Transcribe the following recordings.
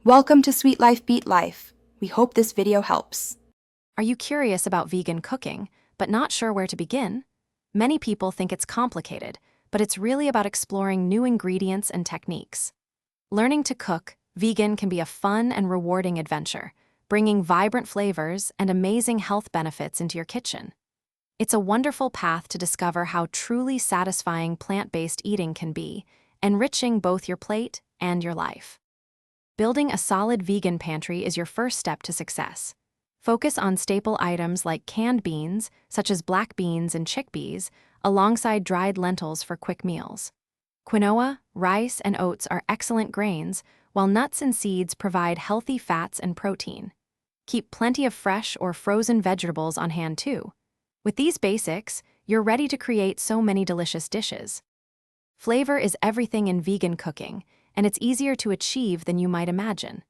Welcome to Sweet Life Beat Life. We hope this video helps. Are you curious about vegan cooking, but not sure where to begin? Many people think it's complicated, but it's really about exploring new ingredients and techniques. Learning to cook vegan can be a fun and rewarding adventure, bringing vibrant flavors and amazing health benefits into your kitchen. It's a wonderful path to discover how truly satisfying plant-based eating can be, enriching both your plate and your life. Building a solid vegan pantry is your first step to success. Focus on staple items like canned beans, such as black beans and chickpeas, alongside dried lentils for quick meals. Quinoa, rice, and oats are excellent grains, while nuts and seeds provide healthy fats and protein. Keep plenty of fresh or frozen vegetables on hand too. With these basics, you're ready to create so many delicious dishes. Flavor is everything in vegan cooking, and it's easier to achieve than you might imagine.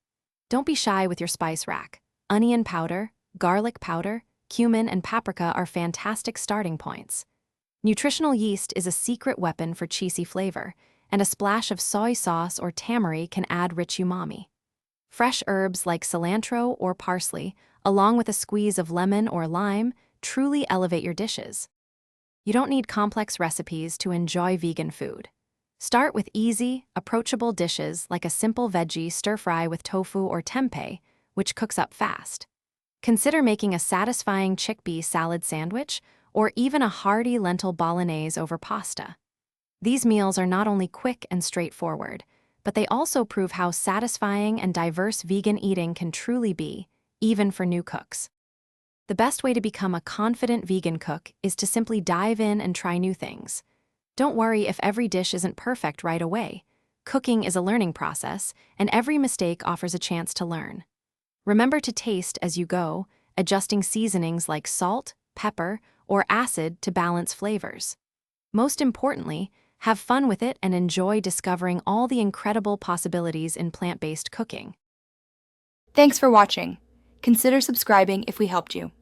Don't be shy with your spice rack. Onion powder, garlic powder, cumin, and paprika are fantastic starting points. Nutritional yeast is a secret weapon for cheesy flavor, and a splash of soy sauce or tamari can add rich umami. Fresh herbs like cilantro or parsley, along with a squeeze of lemon or lime, truly elevate your dishes. You don't need complex recipes to enjoy vegan food. Start with easy, approachable dishes like a simple veggie stir-fry with tofu or tempeh, which cooks up fast. Consider making a satisfying chickpea salad sandwich or even a hearty lentil bolognese over pasta. These meals are not only quick and straightforward, but they also prove how satisfying and diverse vegan eating can truly be, even for new cooks. The best way to become a confident vegan cook is to simply dive in and try new things. Don't worry if every dish isn't perfect right away. Cooking is a learning process, and every mistake offers a chance to learn. Remember to taste as you go, adjusting seasonings like salt, pepper, or acid to balance flavors. Most importantly, have fun with it and enjoy discovering all the incredible possibilities in plant-based cooking. Thanks for watching. Consider subscribing if we helped you.